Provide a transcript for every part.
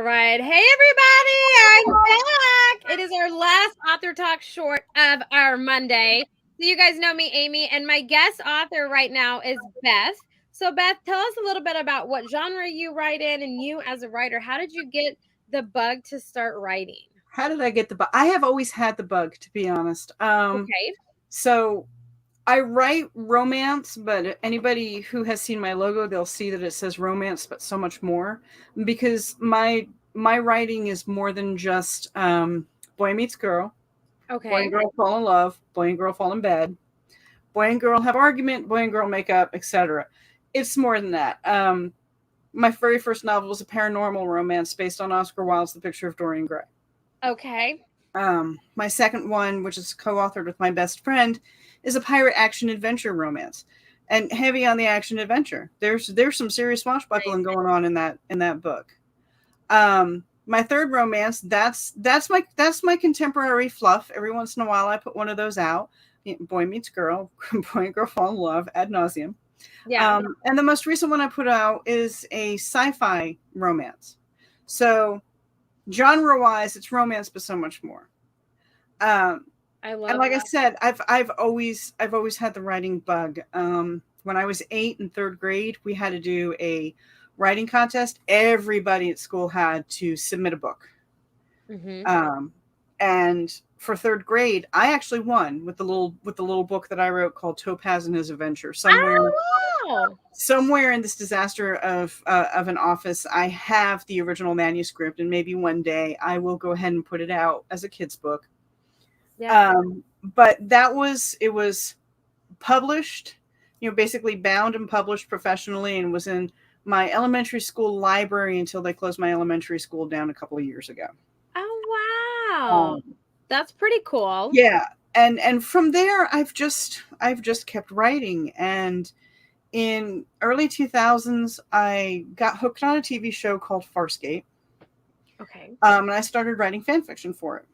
right. Hey, everybody. I'm back. It is our last author talk short of our Monday. So, you guys know me, Amy, and my guest author right now is Beth. So, Beth, tell us a little bit about what genre you write in and you as a writer. How did you get the bug to start writing? How did I get the bug? I have always had the bug, to be honest. Okay. So I write romance, but anybody who has seen my logo, they'll see that it says romance, but so much more, because my writing is more than just boy meets girl, boy Okay. and girl fall in love, boy and girl fall in bed, boy and girl have argument, boy and girl make up, etc. It's more than that. My very first novel was a paranormal romance based on Oscar Wilde's The Picture of Dorian Gray. Okay. My second one, which is co-authored with my best friend, is a pirate action adventure romance, and heavy on the action adventure. There's some serious swashbuckling going on in that book. My third romance, that's my contemporary fluff. Every once in a while, I put one of those out. Boy meets girl, boy and girl fall in love ad nauseum. Yeah. And the most recent one I put out is a sci-fi romance. So genre-wise, it's romance, but so much more. Um, I and love like I that. said, I've always had the writing bug. When I was 8 in third grade, we had to do a writing contest. Everybody at school had to submit a book. Mm-hmm. Um, and for third grade, I actually won with the little book that I wrote called Topaz and His Adventure. Oh, wow. Somewhere in this disaster of an office, I have the original manuscript, and maybe one day I will go ahead and put it out as a kid's book. Yeah. But it was published, basically bound and published professionally, and was in my elementary school library until they closed my elementary school down a couple of years ago. Oh, wow. Um, That's pretty cool. yeah, and from there, I've just kept writing, and in early 2000s, I got hooked on a TV show called Farscape, Okay. and I started writing fan fiction for it,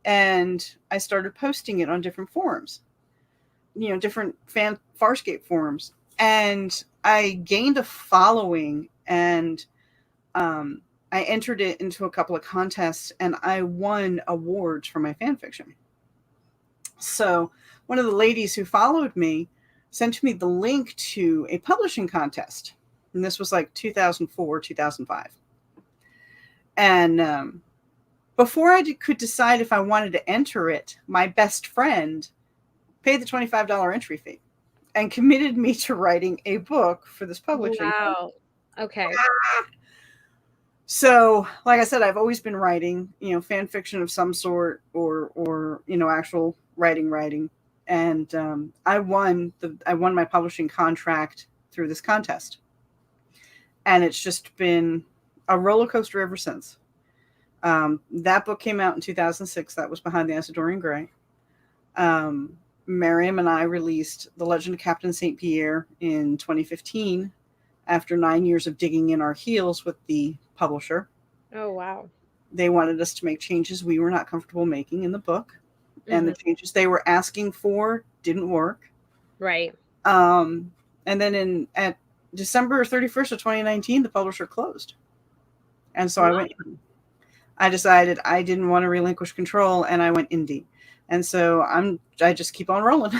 and I started posting it on different forums, different fan Farscape forums, and I gained a following, and um, I entered it into a couple of contests, and I won awards for my fan fiction. So one of the ladies who followed me sent me the link to a publishing contest, and this was like 2004, 2005, and before could decide if I wanted to enter it, my best friend paid the $25 entry fee and committed me to writing a book for this publishing company. Wow. Okay. So, like I said, I've always been writing, fan fiction of some sort, or actual writing, and I won my publishing contract through this contest, and it's just been a roller coaster ever since. That book came out in 2006. That was Behind the Eyes of Dorian Gray. Um, Miriam and I released The Legend of Captain St. Pierre in 2015 after 9 years of digging in our heels with the publisher. Oh, wow. They wanted us to make changes we were not comfortable making in the book, and Hmm. the changes they were asking for didn't work. Right. Um, and then at December 31st of 2019, the publisher closed. And so Wow. I decided I didn't want to relinquish control, and I went indie. And so I just keep on rolling.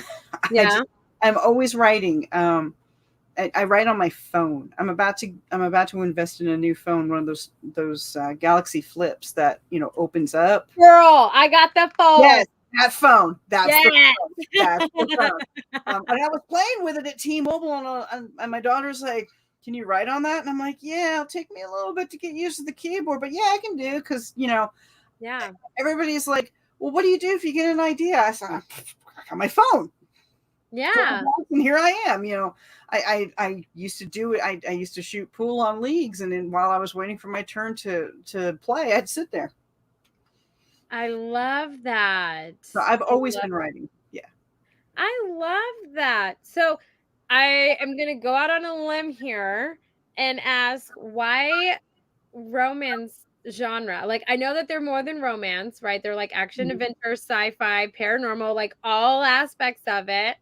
Yeah. I'm always writing. I write on my phone. I'm about to invest in a new phone, one of those Galaxy Flips that opens up. Girl, I got the phone. Yes, that phone. That's the Yes. phone. That's the phone. And I was playing with it at T-Mobile, and my daughter's like, "Can you write on that?" And I'm like, "Yeah, it'll take me a little bit to get used to the keyboard, but yeah, I can do." Because Yeah. everybody's like, "Well, what do you do if you get an idea?" I said, "I got my phone." Yeah. And here I am. I used to do it. I used to shoot pool on leagues, and then while I was waiting for my turn to play, I'd sit there. I love that. So I've I always love been writing. Yeah. I love that. So I am gonna go out on a limb here and ask why romance genre? Like I know that they're more than romance, right? They're like action, Mhm. adventure, sci-fi, paranormal, like all aspects of it.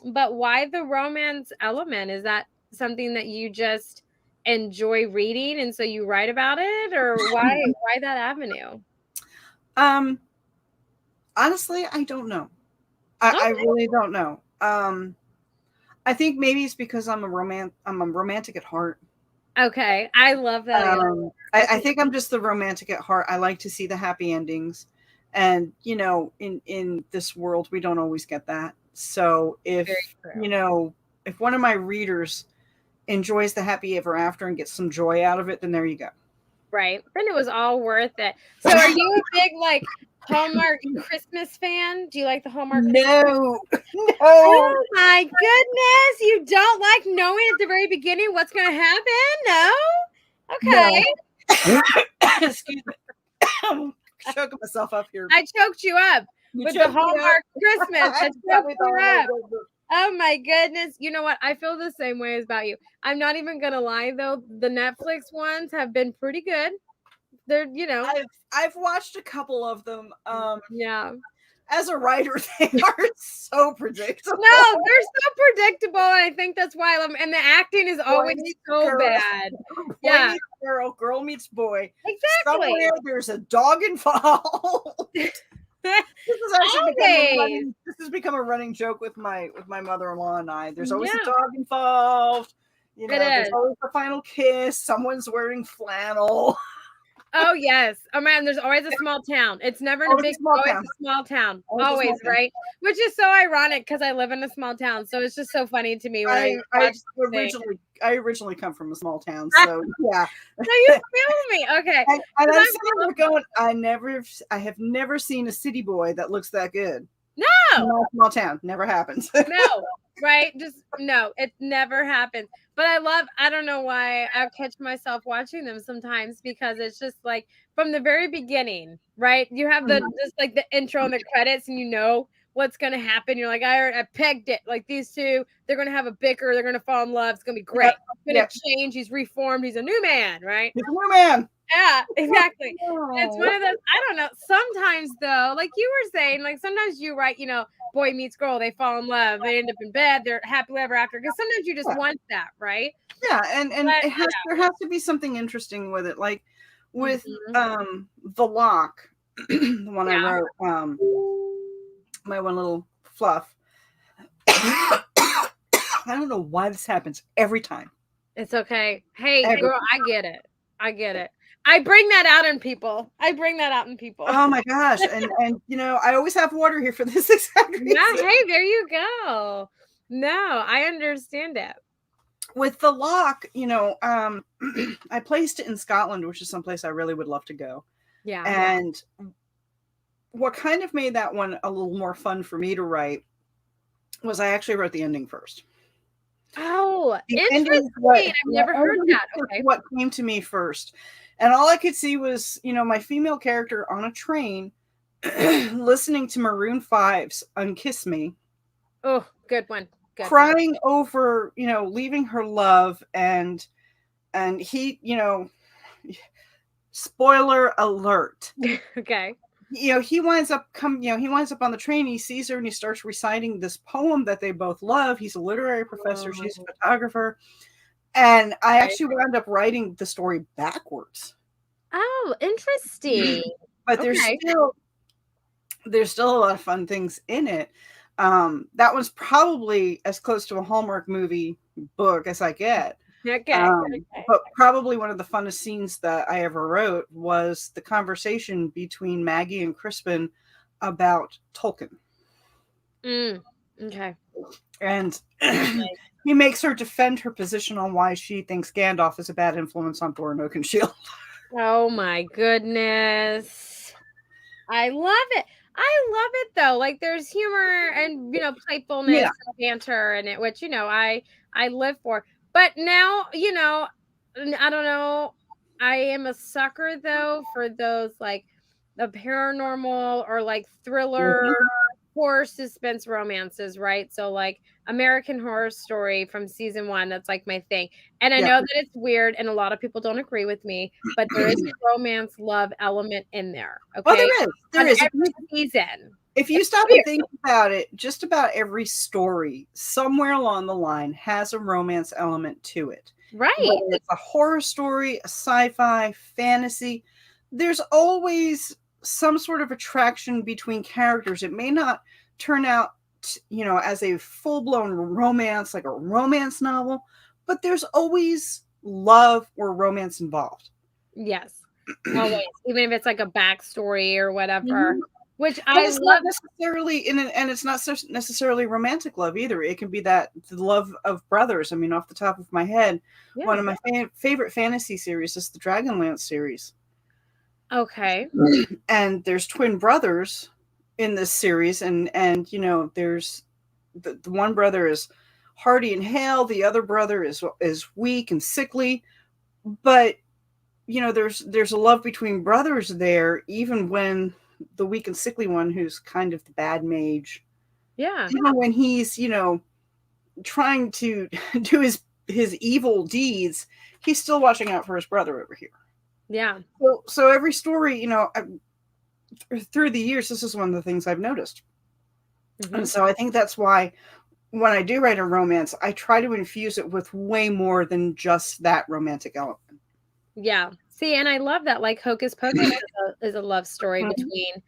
But why the romance element? Is that something that you just enjoy reading and so you write about it, or why that avenue? Honestly, I don't know. I Okay. really don't know. I think maybe it's because I'm a romantic at heart. Okay. I love that answer. I think I'm just the romantic at heart. I like to see the happy endings. And, in this world, we don't always get that. So Very true. if one of my readers enjoys the happy ever after and gets some joy out of it, then there you go. Right. Then it was all worth it. So are you a big Hallmark Christmas fan? Do you like the Hallmark Christmas? No, no, Oh my goodness. You don't like knowing at the very beginning what's going to happen? No? Okay. no. Excuse me. I'm choking myself up here. I choked you up with the Hallmark Christmas. I choked you up. Oh my goodness. You know what? I feel the same way about you. I'm not even going to lie though. The Netflix ones have been pretty good. They're, I've watched a couple of them. Yeah. As a writer, they are so predictable. No, they're so predictable. And I think that's why I love them. And the acting is always so girl. bad. Boy Yeah. meets girl meets boy. Exactly. Somewhere there's a dog involved. This has become a running joke with my mother-in-law and I. There's always a dog involved. There's always the final kiss. Someone's wearing flannel. Oh yes. Oh man, there's always a small town. It's never in a big always a small town. Always, right? Which is so ironic because I live in a small town. So it's just so funny to me when I originally come from a small town. So yeah. So you feel me. Okay. And I'm sitting there going, I have never seen a city boy that looks that good. No. Small town. Never happens. No. Right? Just no, it never happens. But I don't know why I catch myself watching them sometimes because it's just from the very beginning, right? You have just the intro and the credits and you know what's going to happen. You're like, I pegged it. Like these two, they're going to have a bicker. They're going to fall in love. It's going to be great. It's going to change. He's reformed. He's a new man, right? He's a new man. Yeah, exactly. It's one of those, I don't know. Sometimes though, like you were saying, sometimes you write, boy meets girl, they fall in love, they end up in bed, they're happily ever after. Because sometimes you just want that, right? Yeah, and there has to be something interesting with it. Like with The Lock, the one I wrote, my one little fluff. I don't know why this happens every time. It's okay. Hey, girl, I get it. I bring that out in people. Oh my gosh. And I always have water here for this exact reason. Yeah, hey, there you go. No, I understand it. With The Lock, I placed it in Scotland, which is someplace I really would love to go. Yeah. And what kind of made that one a little more fun for me to write was I actually wrote the ending first. Oh, interesting. I've never heard that. Okay. What came to me first. And all I could see was, my female character on a train listening to Maroon 5's Unkiss Me. Oh, good one. Crying over, leaving her love and he, spoiler alert. Okay. He winds up on the train, he sees her and he starts reciting this poem that they both love. He's a literary professor, she's a photographer. And I actually wound up writing the story backwards. Oh, interesting. But there's still a lot of fun things in it. That was probably as close to a Hallmark movie book as I get. Okay. But probably one of the funnest scenes that I ever wrote was the conversation between Maggie and Crispin about Tolkien. Okay. And he makes her defend her position on why she thinks Gandalf is a bad influence on Thorin Oakenshield. Oh my goodness. I love it. Though. There's humor and playfulness and banter in it, which I live for. But now, I don't know. I am a sucker though for those the paranormal or thriller horror suspense romances, right? So American Horror Story from season 1, that's my thing. And I know that it's weird and a lot of people don't agree with me, but there is a romance love element in there. Okay. Well, there is. Every season. If you stop and think about it, just about every story somewhere along the line has a romance element to it. Right. Whether it's a horror story, a sci-fi, fantasy, there's always some sort of attraction between characters. It may not turn out, as a full-blown romance, like a romance novel, but there's always love or romance involved. Yes. Always. Even if it's like a backstory or whatever, Mhm. which And I it's not love. necessarily and it's not necessarily romantic love either. It can be that the love of brothers. I mean, off the top of my head, one Yeah. of my favorite fantasy series is the Dragonlance series. Okay. And there's twin brothers in this series, and there's the one brother is hardy and hale, the other brother is weak and sickly, but there's a love between brothers there, even when the weak and sickly one, who's kind of the bad mage, Yeah. even when he's trying to do his evil deeds, he's still watching out for his brother over here. Yeah. So every story, through the years, this is one of the things I've noticed. Mm-hmm. And so I think that's why when I do write a romance, I try to infuse it with way more than just that romantic element. Yeah. See, and I love that. Like Hocus Pocus is a love story Mhm. between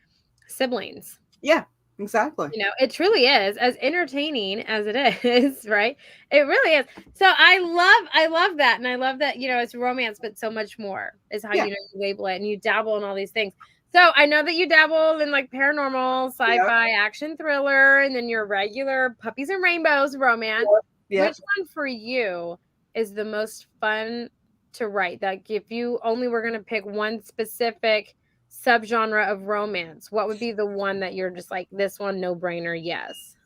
siblings. Yeah, exactly. It truly is as entertaining as it is, right? It really is. So I love that. And I love that, it's romance, but so much more is how, Yeah. you label it and you dabble in all these things. So I know that you dabble in like paranormal, Yep. sci-fi, action thriller, and then your regular puppies and rainbows romance. Yep. Which one for you is the most fun to write? Like if you only were going to pick one specific subgenre of romance, what would be the one that you're just like, this one, no brainer, yes?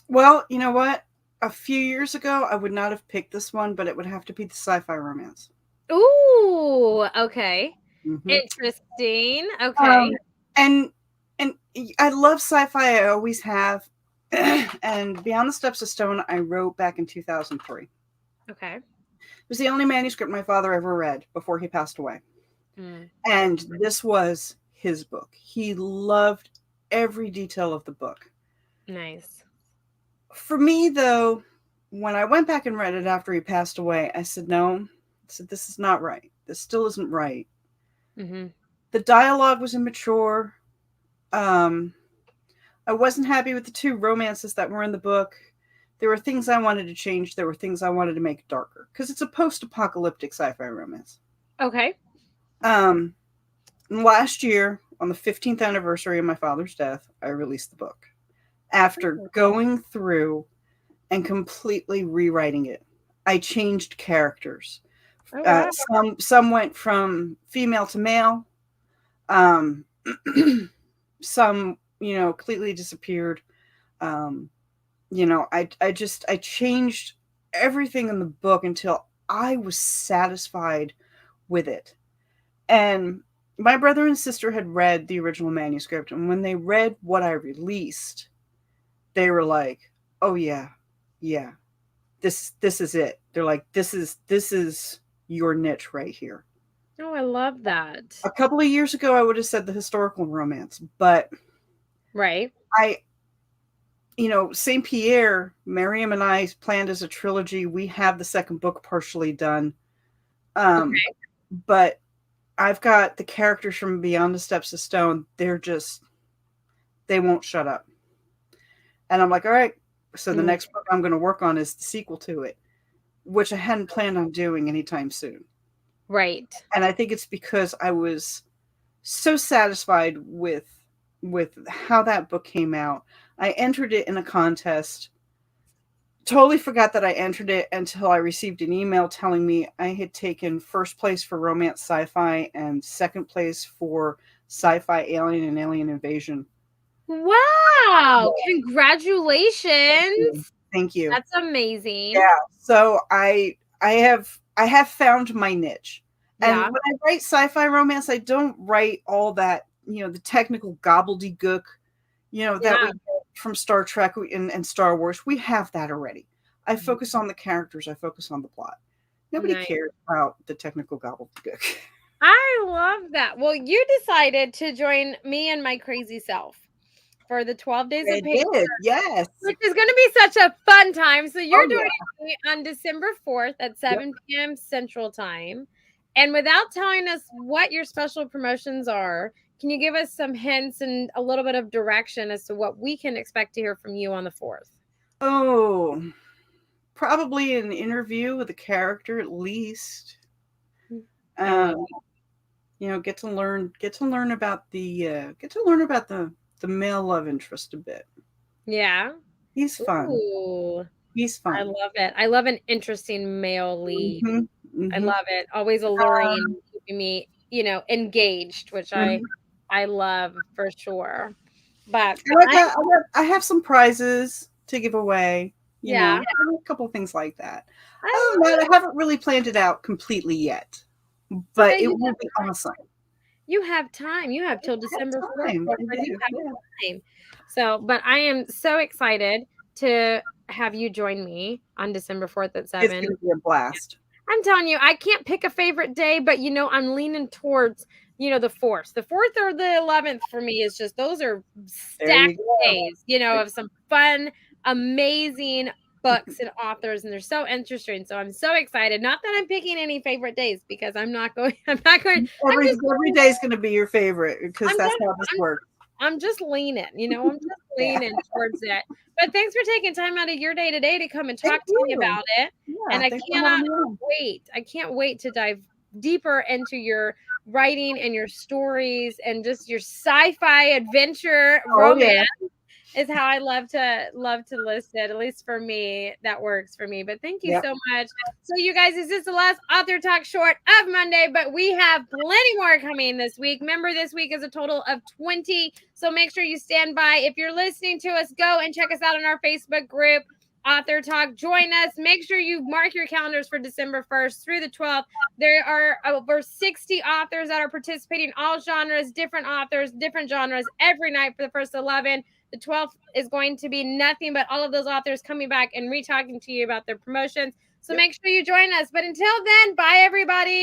Well, you know what? A few years ago, I would not have picked this one, but it would have to be the sci-fi romance. Ooh, okay. Hmm. Interesting. Um, Okay. and and I love sci-fi. I always have. And Beyond the Steps of Stone, I wrote back in 2003. Okay. It was the only manuscript my father ever read before he passed away. Mm, And this was his book. He loved every detail of the book. nice. For me, though, when I went back and read it after he passed away, I said, no, I said, this is not right. This still isn't right. Mm-hmm. The dialogue was immature. Um, I wasn't happy with the two romances that were in the book. There were things I wanted to change. There were things I wanted to make darker because it's a post-apocalyptic sci-fi romance. Okay. Um, Last year, on the 15th anniversary of my father's death, I released the book after going through and completely rewriting it. I changed characters. Oh, wow. Some went from female to male. Um, some completely disappeared. Um, I changed everything in the book until I was satisfied with it. And my brother and sister had read the original manuscript, and when they read what I released, they were like, "Oh yeah, yeah, this is it." They're like, "This is your niche right here." Oh, I love that. A couple of years ago, I would have said the historical romance, but Right. I, Saint Pierre, Miriam and I planned as a trilogy. We have the second book partially done, Okay. but I've got the characters from Beyond the Steps of Stone. They won't shut up. And I'm like, all right, so the Mm, next book I'm going to work on is the sequel to it, which I hadn't planned on doing anytime soon. right. And I think it's because I was so satisfied with how that book came out. I entered it in a contest. Totally forgot that I entered it until I received an email telling me I had taken first place for romance sci-fi and second place for sci-fi alien and alien invasion. Wow. Congratulations. Thank you. That's amazing. Yeah. So I have found my niche. And Yeah. when I write sci-fi romance, I don't write all that, the technical gobbledygook, that we Yeah. get from Star Trek and Star Wars. We have that already. I Mhm. focus on the characters, I focus on the plot. Nobody Nice. cares about the technical gobbledygook. I love that. Well, you decided to join me and my crazy self for the 12 days of It paper, did. Yes. which is going to be such a fun time. So you're Oh, doing yeah. it on December 4th at Yep. 7 p.m. Central Time. And without telling us what your special promotions are, can you give us some hints and a little bit of direction as to what we can expect to hear from you on the 4th? Oh, probably an interview with a character at least. I love Um, get to learn about the male love interest a bit. Yeah. He's fun. Ooh, He's I fun. love it. I love an interesting male lead. Mhm. I Mhm. love it. Always alluring, keeping me, engaged, which Mhm. I love for sure. But And I have some prizes to give away, yeah, a couple of things like that. I Other than that, I haven't really planned it out completely yet, but okay. it will be awesome. You have time. You have I till December have 4th, time. I girlfriend. You do. have Yeah. time. So, but I am so excited to have you join me on December 4th at It's 7. gonna be a blast. I'm telling you, I can't pick a favorite day, but I'm leaning towards, the 4th. The 4th or the 11th for me is just those are There you stacked go. days, of some fun, amazing books and authors, and they're so interesting. So I'm so excited. Not that I'm picking any favorite days because I'm not going, I'm not going, Every day is gonna be your favorite because I'm that's just how this works. I'm just leaning, I'm just Yeah. leaning towards it. But thanks for taking time out of your day today to come and Thank talk to me you. about it. And Yeah, I thanks for cannot having me on. wait. I can't wait to dive deeper into your writing and your stories and just your sci-fi adventure Oh, yeah. romance is how I love to list it. At least for me, that works for me. But thank you Yep. so much. So you guys, this is the last author talk short of Monday, but we have plenty more coming this week. Remember, this week is a total of 20. So make sure you stand by. If you're listening to us, go and check us out on our Facebook group, Author Talk. Join us. Make sure you mark your calendars for December 1st through the 12th. There are over 60 authors that are participating, all genres, different authors, different genres every night for the first 11. The 12th is going to be nothing but all of those authors coming back and re-talking to you about their promotions. So Yep. make sure you join us. But until then, bye everybody.